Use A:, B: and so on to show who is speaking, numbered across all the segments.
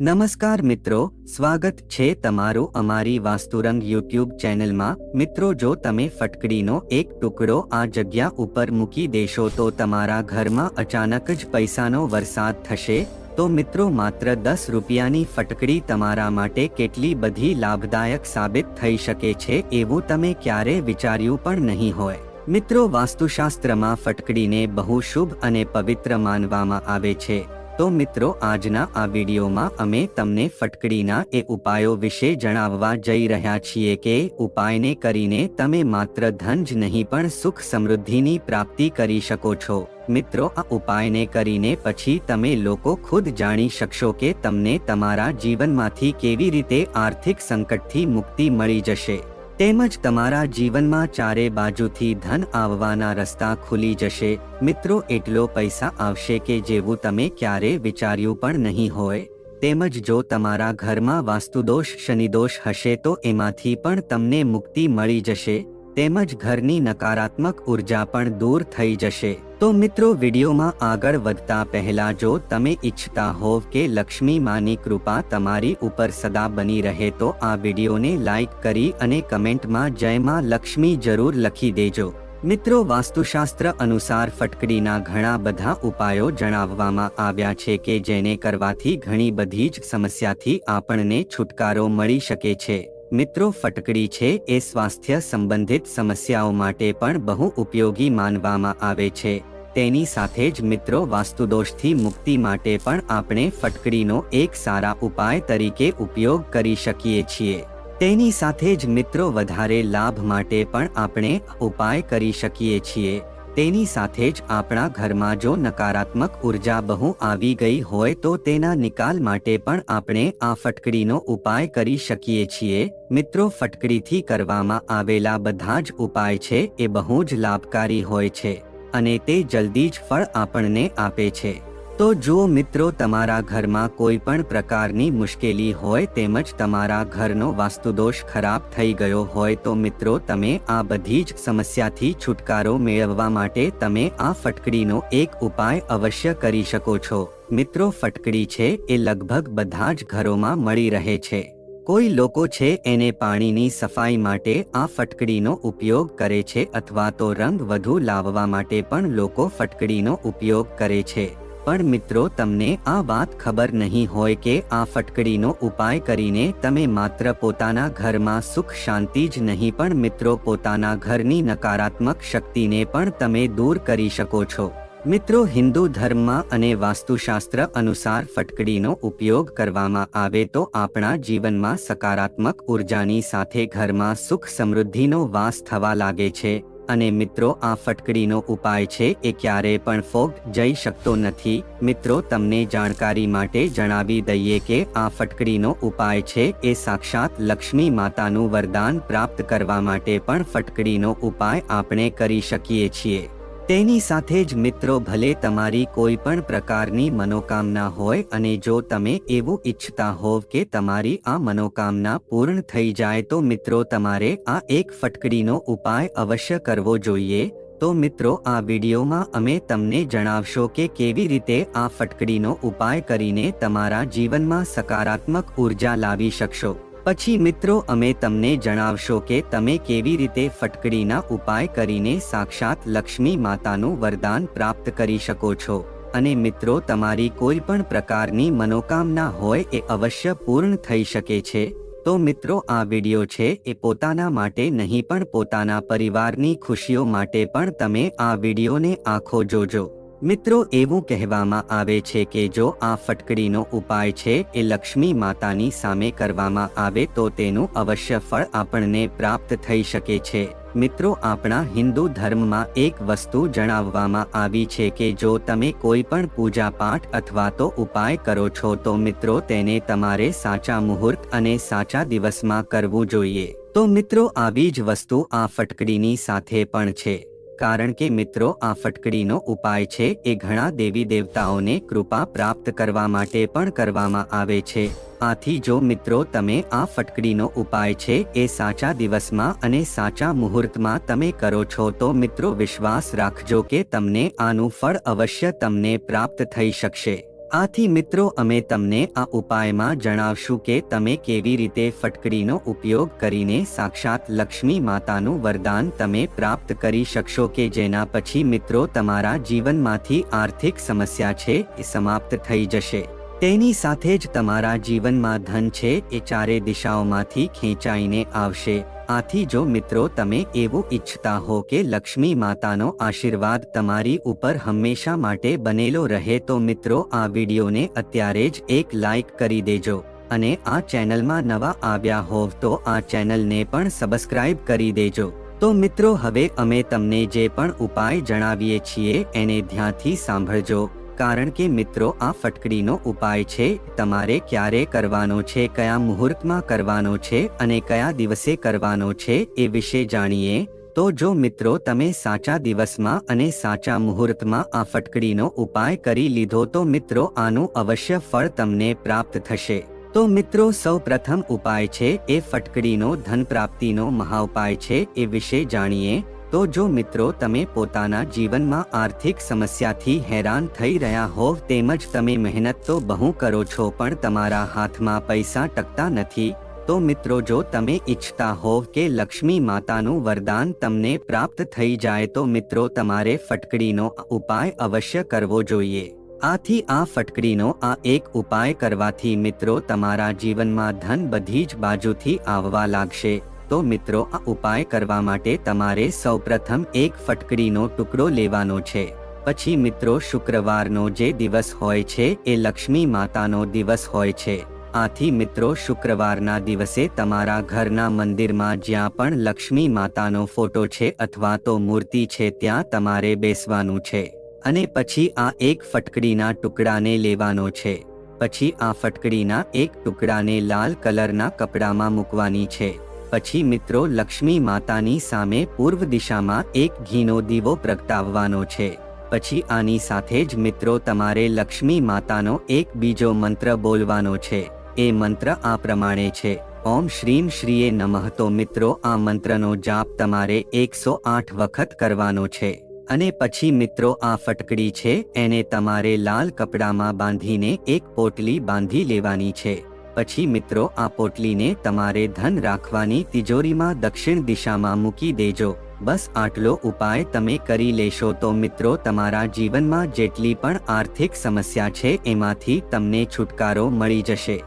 A: નમસ્કાર મિત્રો, સ્વાગત છે તમારું અમારી વાસ્તુરંગ યુટ્યુબ ચેનલમાં। મિત્રો, જો તમે ફટકડીનો એક ટુકડો આ જગ્યા ઉપર મૂકી દેશો તો તમારા ઘરમાં અચાનક જ પૈસાનો વરસાદ થશે। તો મિત્રો, માત્ર 10 રૂપિયાની ફટકડી તમારા માટે કેટલી બધી લાભદાયક સાબિત થઈ શકે છે એવું તમે ક્યારે વિચાર્યું પણ નહીં હોય। મિત્રો, વાસ્તુશાસ્ત્રમાં ફટકડીને બહુ શુભ અને પવિત્ર માનવામાં આવે છે। તો મિત્રો, આજના આ વિડીયોમાં અમે તમને ફટકડીના એ ઉપાયો વિશે જણાવવા જઈ રહ્યા છીએ કે ઉપાયને કરીને તમે માત્ર ધન જ નહીં પણ સુખ સમૃદ્ધિની પ્રાપ્તિ કરી શકો છો। મિત્રો, આ ઉપાયને કરીને પછી તમે લોકો ખુદ જાણી શકશો કે તમને તમારા જીવનમાંથી કેવી રીતે આર્થિક સંકટથી મુક્તિ મળી જશે, તેમજ તમારા જીવનમાં ચારે બાજુથી ધન આવવાના રસ્તા ખુલી જશે। મિત્રો, એટલો પૈસા આવશે કે જેવું તમે ક્યારે વિચાર્યું પણ નહીં હોય। તેમજ જો તમારા ઘરમાં વાસ્તુદોષ શનિદોષ હશે તો એમાંથી પણ તમને મુક્તિ મળી જશે, તેમજ ઘરની નકારાત્મક ઉર્જા પણ દૂર થઈ જશે। તો મિત્રો, વિડીયોમાં આગળ વધતા પહેલા જો તમે ઈચ્છતા હોવ કે લક્ષ્મી માની કૃપા તમારી ઉપર સદા બની રહે તો આ વિડીયોને લાઈક કરી અને કમેન્ટમાં જય માં લક્ષ્મી જરૂર લખી દેજો। મિત્રો, વાસ્તુશાસ્ત્ર અનુસાર ફટકડીના ઘણા બધા ઉપાયો જણાવવામાં આવ્યા છે કે જેને કરવાથી ઘણી બધી જ સમસ્યાથી આપણને છુટકારો મળી શકે છે। મિત્રો, ફટકડી છે એ સ્વાસ્થ્ય સંબંધિત સમસ્યાઓ માટે પણ બહુ ઉપયોગી માનવામાં આવે છે। તેની સાથે જ મિત્રો, વાસ્તુદોષથી મુક્તિ માટે પણ આપણે ફટકડીનો એક સારા ઉપાય તરીકે ઉપયોગ કરી શકીએ છીએ। તેની સાથે જ મિત્રો, વધારે લાભ માટે પણ આપણે ઉપાય કરી શકીએ છીએ। તેની સાથે જ આપણા ઘરમાં જો નકારાત્મક ઉર્જા બહુ આવી ગઈ હોય તો તેના નિકાલ માટે પણ આપણે આ ફટકડીનો ઉપાય કરી શકીએ છીએ। મિત્રો, ફટકડીથી કરવામાં આવેલા બધા જ ઉપાય છે એ બહુ જ લાભકારી હોય છે અને તે જલ્દી જ ફળ આપણને આપે છે। તો જો મિત્રો, તમારા ઘરમાં કોઈ પણ પ્રકારની મુશ્કેલી હોય તેમજ તમારા ઘરનો વાસ્તુદોષ ખરાબ થઈ ગયો હોય તો મિત્રો, તમે આ બધી જ સમસ્યાથી છુટકારો મેળવવા માટે તમે આ ફટકડીનો એક ઉપાય અવશ્ય કરી શકો છો। મિત્રો, ફટકડી છે એ લગભગ બધા જ ઘરોમાં મળી રહે છે। કોઈ લોકો છે એને પાણીની સફાઈ માટે આ ફટકડીનો ઉપયોગ કરે છે અથવા તો રંગ વધુ લાવવા માટે પણ લોકો ફટકડીનો ઉપયોગ કરે છે। પણ મિત્રો, તમને આ વાત ખબર નહીં હોય કે આ ફટકડીનો ઉપાય કરીને તમે માત્ર પોતાના ઘરમાં સુખ શાંતિ જ નહીં પણ મિત્રો પોતાના ઘરની નકારાત્મક શક્તિને પણ તમે દૂર કરી શકો છો। મિત્રો, હિન્દુ ધર્મમાં અને વાસ્તુશાસ્ત્ર અનુસાર ફટકડીનો ઉપયોગ કરવામાં આવે તો આપણા જીવનમાં સકારાત્મક ઉર્જાની સાથે ઘરમાં સુખ સમૃદ્ધિનો વાસ થવા લાગે છે। અને મિત્રો, આ ફટકડીનો ઉપાય છે એ ક્યારેય પણ ફોગ જઈ શકતો નથી। મિત્રો, તમને જાણકારી માટે જણાવી દઈએ કે આ ફટકડીનો ઉપાય છે એ સાક્ષાત લક્ષ્મી માતાનું વરદાન પ્રાપ્ત કરવા માટે પણ ફટકડીનો ઉપાય આપણે કરી શકીએ છીએ। તેની સાથે જ મિત્રો, ભલે તમારી કોઈ પણ પ્રકારની મનોકામના હોય અને જો તમે એવું ઈચ્છતા હોવ કે તમારી આ મનોકામના પૂર્ણ થઈ જાય તો મિત્રો તમારે આ એક ફટકડીનો ઉપાય અવશ્ય કરવો જોઈએ। તો મિત્રો, આ વિડીયોમાં અમે તમને જણાવશો કે કેવી રીતે આ ફટકડીનો ઉપાય કરીને તમારા જીવનમાં સકારાત્મક ઉર્જા લાવી શકશો। પછી મિત્રો, અમે તમને જણાવશો કે તમે કેવી રીતે ફટકડીના ઉપાય કરીને સાક્ષાત લક્ષ્મી માતાનું વરદાન પ્રાપ્ત કરી શકો છો અને મિત્રો, તમારી કોઈ પણ પ્રકારની મનોકામના હોય એ અવશ્ય પૂર્ણ થઈ શકે છે। તો મિત્રો, આ વિડીયો છે એ પોતાના માટે નહીં પણ પોતાના પરિવારની ખુશીઓ માટે પણ તમે આ વિડીયોને આખો જોજો। મિત્રો, એવું કહેવામાં આવે છે કે જો આ ફટકડીનો ઉપાય છે એ લક્ષ્મી માતાની સામે કરવામાં આવે તો તેનું અવશ્ય ફળ આપણને પ્રાપ્ત થઈ શકે છે। મિત્રો, આપણા હિન્દુ ધર્મમાં એક વસ્તુ જણાવવામાં આવી છે કે જો તમે કોઈ પણ પૂજા પાઠ અથવા તો ઉપાય કરો છો તો મિત્રો તેને તમારે સાચા મુહૂર્ત અને સાચા દિવસમાં કરવું જોઈએ। તો મિત્રો, આવી જ વસ્તુ આ ફટકડીની સાથે પણ છે, કારણ કે મિત્રો, આ ફટકડીનો ઉપાય છે એ ઘણા દેવી દેવતાઓને કૃપા પ્રાપ્ત કરવા માટે પણ કરવામાં આવે છે। આથી જો મિત્રો તમે આ ફટકડીનો ઉપાય છે એ સાચા દિવસમાં અને સાચા મુહૂર્તમાં તમે કરો છો તો મિત્રો વિશ્વાસ રાખજો કે તમને આનું ફળ અવશ્ય તમને પ્રાપ્ત થઈ શકશે। આથી મિત્રો અમે તમને આ ઉપાયમાં જણાવશું કે તમે કેવી રીતે ફટકડીનો ઉપયોગ કરીને સાક્ષાત લક્ષ્મી માતાનું વરદાન તમે પ્રાપ્ત કરી શકશો કે જેના પછી મિત્રો તમારા જીવનમાંથી આર્થિક સમસ્યા છે એ સમાપ્ત થઈ જશે। તેની સાથે જ તમારા જીવનમાં ધન છે એ ચારે દિશાઓમાંથી ખેંચાઈને આવશે। આથી જો મિત્રો તમે એવું ઈચ્છતા હો કે લક્ષ્મી માતાનો આશીર્વાદ તમારી ઉપર હંમેશા માટે બનેલો રહે તો મિત્રો આ વિડીયોને અત્યારે જ એક લાઈક કરી દેજો અને આ ચેનલમાં નવા આવ્યા હોવ તો આ ચેનલને પણ સબસ્ક્રાઇબ કરી દેજો। તો મિત્રો હવે અમે તમને જે પણ ઉપાય જણાવીએ છીએ એને ધ્યાનથી સાંભળજો, કારણ કે મિત્રો આ ફટકડીનો ઉપાય છે તમારે ક્યારે કરવાનો છે, કયા મુહૂર્તમાં કરવાનો છે અને કયા દિવસે કરવાનો છે એ વિશે જાણીએ તો જો મિત્રો તમે સાચા દિવસમાં અને સાચા મુહૂર્તમાં આ ફટકડીનો ઉપાય કરી લીધો તો મિત્રો આનું અવશ્ય ફળ તમને પ્રાપ્ત થશે। તો મિત્રો સૌ પ્રથમ ઉપાય છે એ ફટકડીનો ધન પ્રાપ્તિનો મહાઉપાય છે એ વિશે જાણીએ તો જો મિત્રો તમે પોતાના જીવનમાં આર્થિક સમસ્યાથી હેરાન થઈ રહ્યા હોવ તેમજ તમે મહેનત તો બહુ કરો છો પણ તમારા હાથમાં પૈસા ટકતા નથી તો મિત્રો જો તમે ઈચ્છતા હોવ કે લક્ષ્મી માતાનું વરદાન તમને પ્રાપ્ત થઈ જાય તો મિત્રો તમારે ફટકડીનો ઉપાય અવશ્ય કરવો જોઈએ। આથી આ ફટકડીનો આ એક ઉપાય કરવાથી મિત્રો તમારા જીવનમાં ધન બધી જ બાજુથી આવવા લાગશે। તો મિત્રો આ ઉપાય કરવા માટે તમારે સૌપ્રથમ એક ફટકડીનો ટુકડો લેવાનો છે। પછી મિત્રો શુક્રવારનો જે દિવસ હોય છે એ લક્ષ્મી માતાનો દિવસ હોય છે। આથી મિત્રો શુક્રવારના દિવસે તમારા ઘરના મંદિરમાં જ્યાં પણ લક્ષ્મી માતાનો ફોટો છે અથવા તો મૂર્તિ છે ત્યાં તમારે બેસવાનું છે અને પછી આ એક ફટકડીના ટુકડાને લેવાનો છે। પછી આ ફટકડીના એક ટુકડાને લાલ કલરના કપડામાં મૂકવાની છે। પછી મિત્રો લક્ષ્મી માતાની સામે પૂર્વ દિશામાં એક ઘીનો દીવો પ્રગટાવવાનો છે। પછી આની સાથે જ મિત્રો તમારે લક્ષ્મી માતાનો એક બીજો મંત્ર બોલવાનો છે। એ મંત્ર આ પ્રમાણે છે, ઓમ શ્રીમ શ્રીએ નમઃ। તો મિત્રો આ મંત્રનો જાપ તમારે 108 વખત કરવાનો છે અને પછી મિત્રો આ ફટકડી છે એને તમારે લાલ કપડામાં બાંધીને એક પોટલી બાંધી લેવાની છે। પછી મિત્રો આ પોટલીને તમારે ધન રાખવાની તિજોરીમાં દક્ષિણ દિશામાં મૂકી દેજો। બસ આટલો ઉપાય તમે કરી લેશો તો મિત્રો તમારા જીવનમાં જેટલી પણ આર્થિક સમસ્યા છે એમાંથી તમને છુટકારો મળી જશે।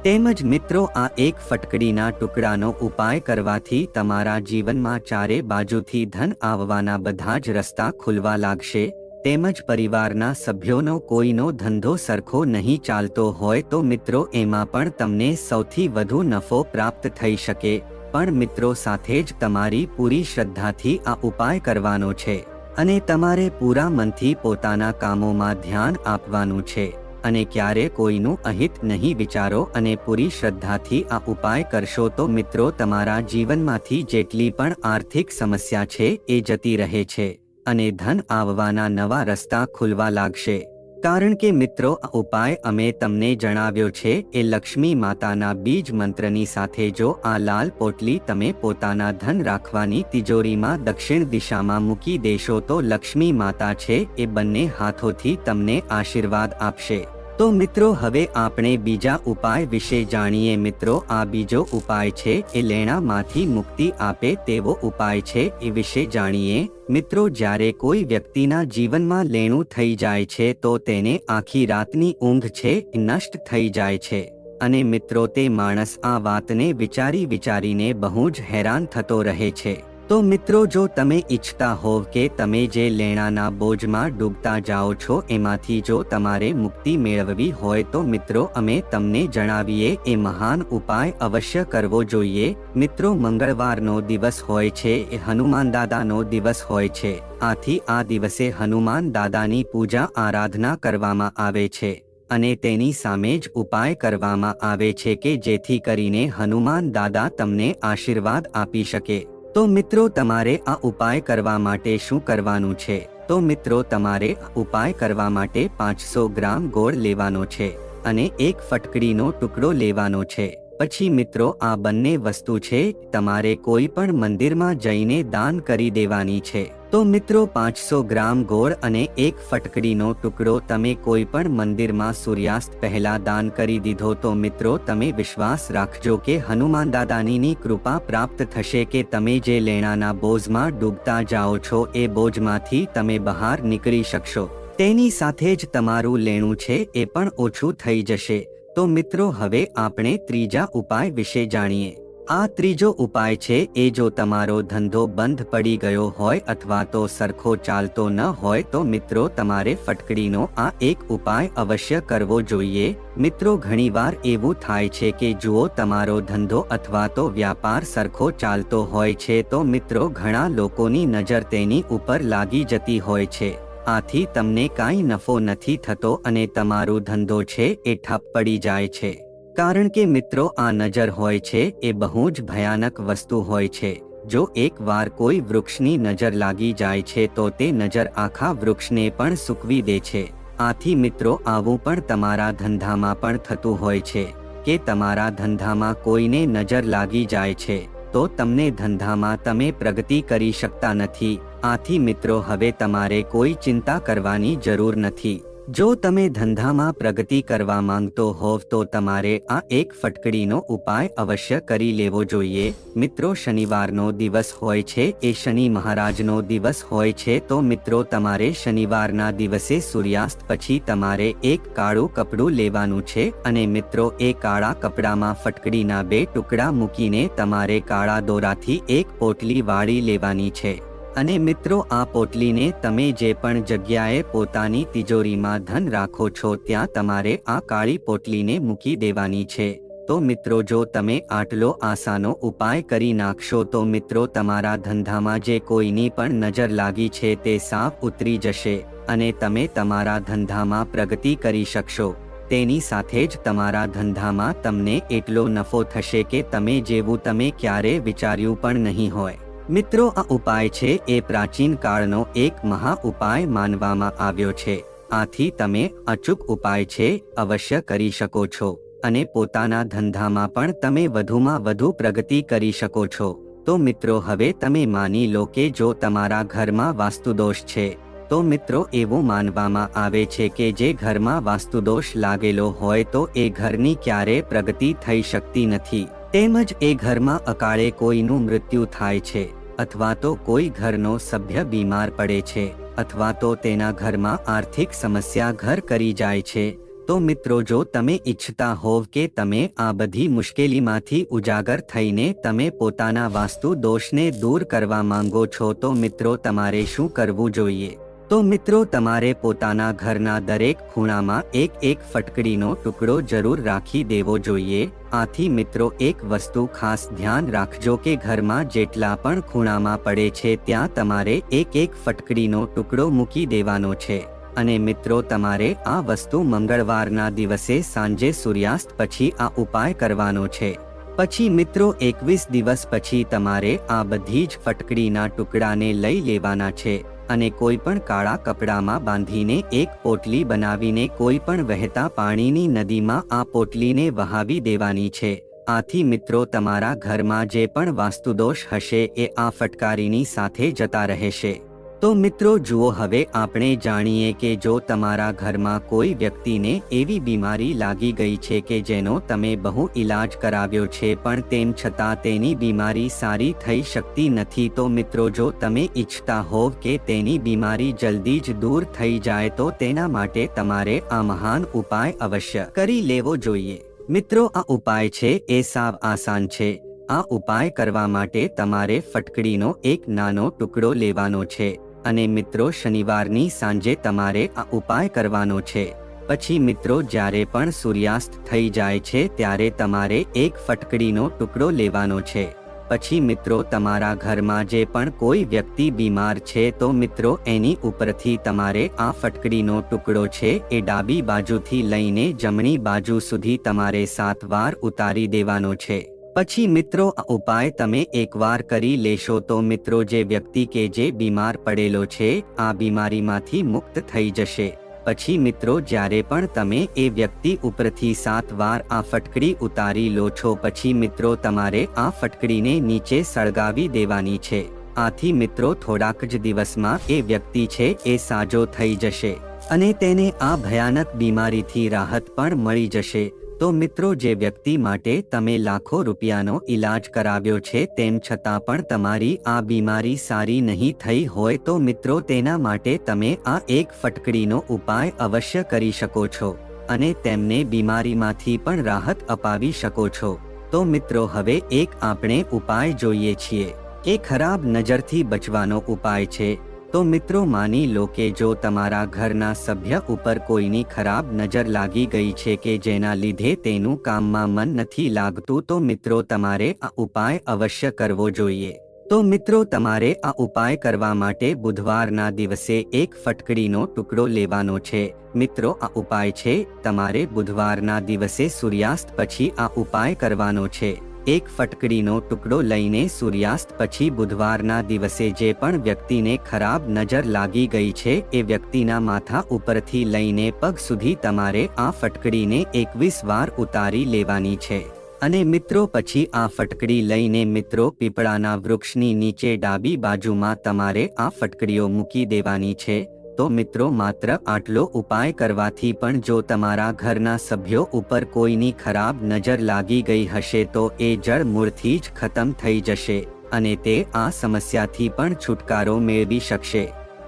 A: તેમજ મિત્રો આ એક ફટકડીના ટુકડાનો ઉપાય કરવાથી તમારા જીવનમાં ચારે બાજુથી ધન આવવાના બધા જ રસ્તા ખુલવા લાગશે। તેમજ પરિવારના સભ્યોનો કોઈનો ધંધો સરખો નહીં ચાલતો હોય તો મિત્રો એમાં પણ તમને સૌથી વધુ નફો પ્રાપ્ત થઈ શકે। પણ મિત્રો સાથે જ તમારી પૂરી શ્રદ્ધાથી આ ઉપાય કરવાનો છે અને તમારે પૂરા મનથી પોતાના કામોમાં ધ્યાન આપવાનું છે અને ક્યારે કોઈનું અહિત નહીં વિચારો અને પૂરી શ્રદ્ધાથી આ ઉપાય કરશો તો મિત્રો તમારા જીવનમાંથી જેટલી પણ આર્થિક સમસ્યા છે એ જતી રહે છે અને ધન આવવાના નવા રસ્તા ખુલવા લાગશે। કારણ કે મિત્રો આ ઉપાય અમે તમને જણાવ્યો છે એ લક્ષ્મી માતાના બીજ મંત્રની સાથે જો આ લાલ પોટલી તમે પોતાના ધન રાખવાની તિજોરીમાં દક્ષિણ દિશામાં મૂકી દેશો તો લક્ષ્મી માતા છે એ બંને હાથોથી તમને આશીર્વાદ આપશે। તો મિત્રો હવે આપણે બીજા ઉપાય વિશે જાણીએ। મિત્રો આ બીજો ઉપાય છે એ લેણામાંથી મુક્તિ આપે તેવો ઉપાય છે એ વિશે જાણીએ। મિત્રો જ્યારે કોઈ વ્યક્તિના જીવનમાં લેણું થઈ જાય છે તો તેને આખી રાતની ઊંઘ છે એ નષ્ટ થઈ જાય છે અને મિત્રો તે માણસ આ વાતને વિચારીને બહુ જ હેરાન થતો રહે છે। તો મિત્રો જો તમે ઈચ્છતા હોવ કે તમે જે લેણાના બોજમાં ડૂબતા જાઓ છો એમાંથી જો તમારે મુક્તિ મેળવવી હોય તો મિત્રો અમે તમને જણાવીએ એ મહાન ઉપાય અવશ્ય કરવો જોઈએ। મિત્રો મંગળવારનો દિવસ હોય છે એ હનુમાન દાદાનો દિવસ હોય છે। આથી આ દિવસે હનુમાન દાદાની પૂજા આરાધના કરવામાં આવે છે અને તેની સામે જ ઉપાય કરવામાં આવે છે કે જેથી કરીને હનુમાન દાદા તમને આશીર્વાદ આપી શકે। તો મિત્રો તમારે આ ઉપાય કરવા માટે શું કરવાનું છે તો મિત્રો તમારે ઉપાય કરવા માટે 500 ગ્રામ ગોળ લેવાનો છે અને એક ફટકડીનો ટુકડો લેવાનો છે પછી મિત્રો આ બંને વસ્તુ છે તમારે કોઈ પણ મંદિરમાં જઈને દાન કરી દેવાની છે. તો મિત્રો 500 ગ્રામ ગોળ અને એક ફટકડીનો ટુકડો તમે કોઈ પણ મંદિરમાં સૂર્યાસ્ત પહેલા દાન કરી દીધો તો મિત્રો તમે વિશ્વાસ રાખજો કે હનુમાન દાદાની કૃપા પ્રાપ્ત થશે કે તમે જે લેણાના બોજમાં ડૂબતા જાઓ છો એ બોજમાંથી તમે બહાર નીકળી શકશો. તેની સાથે જ તમારું લેણું છે એ પણ ઓછું થઈ જશે. તો મિત્રો હવે આપણે ત્રીજા ઉપાય વિશે જાણીએ. આ ત્રીજો ઉપાય છે એ જો તમારો ધંધો બંધ પડી ગયો હોય અથવા તો સરખો ચાલતો ન હોય તો મિત્રો તમારે ફટકડીનો આ એક ઉપાય અવશ્ય કરવો જોઈએ. મિત્રો ઘણીવાર એવું થાય છે કે જુઓ તમારો ધંધો અથવા તો વ્યાપાર સરખો ચાલતો હોય છે તો મિત્રો ઘણા લોકોની નજર તેની ઉપર લાગી જતી હોય છે. આથી તમને કાંઈ નફો નથી થતો અને તમારો ધંધો છે એ ઠપ પડી જાય છે. કારણ કે મિત્રો આ નજર હોય છે એ બહુ જ ભયાનક વસ્તુ હોય છે. જો એકવાર કોઈ વૃક્ષની નજર લાગી જાય છે તો તે નજર આખા વૃક્ષને પણ સૂકવી દે છે. આથી મિત્રો આવું પણ તમારા ધંધામાં પણ થતું હોય છે કે તમારા ધંધામાં કોઈને નજર લાગી જાય છે તો તમને ધંધામાં તમે પ્રગતિ કરી શકતા નથી. આથી મિત્રો હવે તમારે કોઈ ચિંતા કરવાની જરૂર નથી. જો તમે ધંધામાં પ્રગતિ કરવા માંગતો હોવ તો તમારે આ એક ફટકડીનો ઉપાય અવશ્ય કરી લેવો જોઈએ. મિત્રો શનિવારનો દિવસ હોય છે એ શનિ મહારાજનો દિવસ હોય છે તો મિત્રો તમારે શનિવારના દિવસે સૂર્યાસ્ત પછી તમારે એક કાળું કપડું લેવાનું છે અને મિત્રો એ કાળા કપડામાં ફટકડીના 2 ટુકડા મૂકીને તમારે કાળા દોરાથી એક પોટલી વાળી લેવાની છે. અને મિત્રો આ પોટલીને તમે જે પણ જગ્યાએ પોતાની તિજોરીમાં ધન રાખો છો ત્યાં તમારે આ કાળી પોટલીને મૂકી દેવાની છે. તો મિત્રો જો તમે આટલો આસાનો ઉપાય કરી નાખશો તો મિત્રો તમારા ધંધામાં જે કોઈની પણ નજર લાગી છે તે સાફ ઉતરી જશે અને તમે તમારા ધંધામાં પ્રગતિ કરી શકશો. તેની સાથે જ તમારા ધંધામાં તમને એટલો નફો થશે કે તમે જેવું તમે ક્યારે વિચાર્યું પણ નહીં હોય. મિત્રો આ ઉપાય છે એ પ્રાચીન કાળનો એક મહા ઉપાય માનવામાં આવ્યો છે. આથી તમે અચૂક ઉપાય છે અવશ્ય કરી શકો છો અને પોતાના ધંધામાં પણ તમે વધુમાં વધુ પ્રગતિ કરી શકો છો. તો મિત્રો હવે તમે માની લો કે જો તમારા ઘરમાં વાસ્તુદોષ છે તો મિત્રો એવું માનવામાં આવે છે કે જે ઘરમાં વાસ્તુદોષ લાગેલો હોય તો એ ઘરની ક્યારે પ્રગતિ થઈ શકતી નથી. તેમજ એ ઘરમાં અકાળે કોઈનું મૃત્યુ થાય છે અથવા તો કોઈ ઘરનો સભ્ય બીમાર પડે છે અથવા તો તેના ઘરમાં આર્થિક સમસ્યા ઘર કરી જાય છે. તો મિત્રો જો તમે ઈચ્છતા હોવ કે તમે આ બધી મુશ્કેલીમાંથી ઉજાગર થઈને તમે પોતાના વાસ્તુ દોષને દૂર કરવા માંગો છો તો મિત્રો તમારે શું કરવું જોઈએ? તો મિત્રો તમારે પોતાના ઘરના દરેક ખૂણામાં એક ફટકડીનો ટુકડો જરૂર રાખી દેવો જોઈએ. આથી મિત્રો એક વસ્તુ ખાસ ધ્યાન રાખજો કે ઘરમાં જેટલા પણ ખૂણામાં પડે છે ત્યાં તમારે એક ફટકડીનો ટુકડો મૂકી દેવાનો છે. અને મિત્રો તમારે આ વસ્તુ મંગળવારના દિવસે સાંજે સૂર્યાસ્ત પછી આ ઉપાય કરવાનો છે. પછી મિત્રો 21 દિવસ પછી તમારે આ બધી જ ફટકડીના ટુકડાને લઈ લેવાના છે અને કોઈ પણ કાળા કપડામાં બાંધીને એક પોટલી બનાવીને કોઈ પણ વહેતા પાણીની નદીમાં આ પોટલીને વહાવી દેવાની છે. આથી મિત્રો તમારા ઘરમાં જે પણ વાસ્તુદોષ હશે એ આ ફટકારીની સાથે જતા રહેશે. તો મિત્રો જુઓ હવે આપણે જાણીએ કે જો તમારા ઘરમાં કોઈ વ્યક્તિને એવી બીમારી લાગી ગઈ છે કે જેનો તમે બહુ ઈલાજ કરાવ્યો છે પણ તેમ છતાં તેની બીમારી સારી થઈ શકતી નથી તો મિત્રો જો તમે ઈચ્છતા હોવ કે તેની બીમારી જલ્દી જ દૂર થઈ જાય તો તેના માટે તમારે આ મહાન ઉપાય અવશ્ય કરી લેવો જોઈએ. મિત્રો આ ઉપાય છે એ સાવ આસાન છે. આ ઉપાય કરવા માટે તમારે ફટકડીનો એક નાનો ટુકડો લેવાનો છે અને મિત્રો શનિવારની સાંજે તમારે આ ઉપાય કરવાનો છે. પછી મિત્રો જ્યારે પણ સૂર્યાસ્ત થઈ જાય છે ત્યારે તમારે એક ફટકડીનો ટુકડો લેવાનો છે. પછી મિત્રો તમારા ઘરમાં જે પણ કોઈ વ્યક્તિ બીમાર છે તો મિત્રો એની ઉપરથી તમારે આ ફટકડીનો ટુકડો છે એ ડાબી બાજુથી લઈને જમણી બાજુ સુધી તમારે 7 વાર ઉતારી દેવાનો છે. પછી મિત્રો આ ઉપાય તમે એકવાર કરી લેશો તો મિત્રો જે વ્યક્તિ કે જે બીમાર પડેલો છે આ બીમારીમાંથી મુક્ત થઈ જશે. પછી મિત્રો જ્યારે પણ તમે એ વ્યક્તિ ઉપરથી 7 વાર આ ફટકડી ઉતારી લો છો પછી મિત્રો તમારે આ ફટકડીને નીચે સળગાવી દેવાની છે। આથી મિત્રો થોડાક જ દિવસમાં એ વ્યક્તિ છે એ સાજો થઈ જશે અને તેને આ ભયાનક બીમારીથી રાહત પણ મળી જશે। તો મિત્રો જે વ્યક્તિ માટે તમે લાખો રૂપિયાનો ઈલાજ કરાવ્યો છે તેમ છતાં પણ તમારી આ બીમારી સારી નહીં થઈ હોય તો મિત્રો તેના માટે તમે આ એક ફટકડીનો ઉપાય અવશ્ય કરી શકો છો અને તેમને બીમારીમાંથી પણ રાહત અપાવી શકો છો। તો મિત્રો હવે એક આપણે ઉપાય જોઈએ છીએ। એ ખરાબ નજરથી બચવાનો ઉપાય છે। તો મિત્રો માની લો કે જો તમારા ઘરના સભ્ય ઉપર કોઈની ખરાબ નજર લાગી ગઈ છે કે જેના લીધે તેનું કામમાં મન નથી લાગતું તો મિત્રો તમારે આ ઉપાય અવશ્ય કરવો જોઈએ। તો મિત્રો તમારે આ ઉપાય કરવા માટે બુધવારના દિવસે એક ફટકડીનો ટુકડો લેવાનો છે। મિત્રો આ ઉપાય છે તમારે બુધવારના દિવસે સૂર્યાસ્ત પછી આ ઉપાય કરવાનો છે। એક ફટકડીનો ટુકડો લઈને સૂર્યાસ્ત પછી બુધવારના દિવસે જે પણ વ્યક્તિને ખરાબ નજર લાગી ગઈ છે એ વ્યક્તિના માથા ઉપરથી લઈને પગ સુધી તમારે આ ફટકડીને 21 વાર ઉતારી લેવાની છે અને મિત્રો પછી આ ફટકડી લઈને મિત્રો પીપળાના વૃક્ષની નીચે ડાબી બાજુમાં તમારે આ ફટકડીઓ મૂકી દેવાની છે। તો મિત્રો માત્ર આટલો ઉપાય કરવાથી પણ જો તમારા ઘરના સભ્યો ઉપર કોઈની ખરાબ નજર લાગી ગઈ હશે તો એ જડ મૂળથી જ ખતમ થઈ જશે અને તે આ સમસ્યાથી પણ છુટકારો મેળવી શકશે।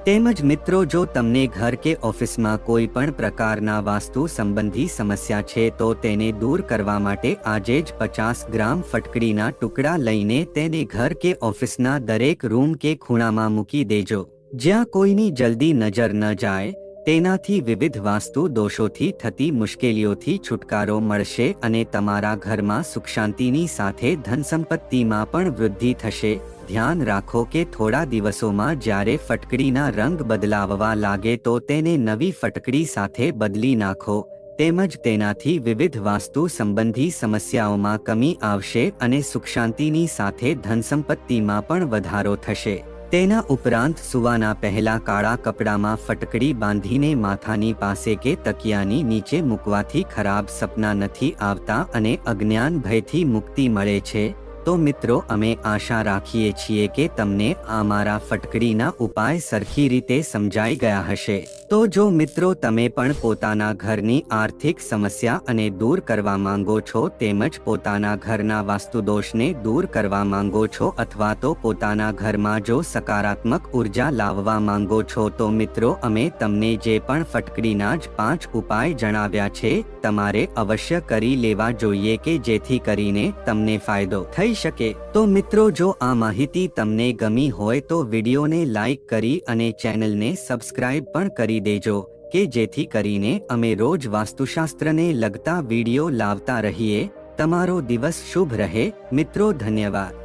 A: તેમજ મિત્રો જો તમને ઘર કે ઓફિસમાં કોઈ પણ પ્રકારના વાસ્તુ સંબંધી સમસ્યા છે તો તેને દૂર કરવા માટે આજે જ 50 ગ્રામ ફટકડીના ટુકડા લઈને તેને ઘર કે ઓફિસના દરેક રૂમ કે ખૂણામાં મૂકી દેજો જ્યાં કોઈની જલ્દી નજર ન જાય। તેનાથી વિવિધ વાસ્તુ દોષોથી થતી મુશ્કેલીઓથી છુટકારો મળશે અને તમારા ઘરમાં સુખ શાંતિની સાથે ધન સંપત્તિમાં પણ વૃદ્ધિ થશે। ધ્યાન રાખો કે થોડા દિવસોમાં જ્યારે ફટકડીના રંગ બદલાવવા લાગે તો તેને નવી ફટકડી સાથે બદલી નાખો તેમજ તેનાથી વિવિધ વાસ્તુ સંબંધી સમસ્યાઓમાં કમી આવશે અને સુખ શાંતિની સાથે ધન સંપત્તિમાં પણ વધારો થશે। તેના ઉપરાંત સુવાના પહેલા કાળા કપડામાં ફટકડી બાંધીને માથાની પાસે કે તકિયાની નીચે મૂકવાથી ખરાબ સપના નથી આવતા અને અજ્ઞાન ભયથી મુક્તિ મળે છે। તો મિત્રો અમે આશા રાખીએ છીએ કે તમને અમારા ફટકડીના ઉપાય સરખી રીતે સમજાઈ ગયા હશે। તો જો મિત્રો તમે પણ પોતાના ઘરની આર્થિક સમસ્યા અને દૂર કરવા માંગો છો તેમજ પોતાના ઘરના વાસ્તુદોષને દૂર કરવા માંગો છો અથવા તો પોતાના ઘરમાં જો સકારાત્મક ઉર્જા લાવવા માંગો છો તો મિત્રો અમે તમને જે પણ ફટકડીના જ 5 ઉપાય જણાવ્યા છે તમારે અવશ્ય કરી લેવા જોઈએ કે જેથી કરીને તમને ફાયદો થઈ શકે। તો મિત્રો જો આ માહિતી તમને ગમી હોય તો વિડીયોને લાઈક કરી અને ચેનલને સબસ્ક્રાઇબ પણ કરી દેજો કે જેથી કરીને અમે રોજ વાસ્તુશાસ્ત્રને લગતા વિડીયો લાવતા રહીએ। તમારો દિવસ શુભ રહે મિત્રો। ધન્યવાદ।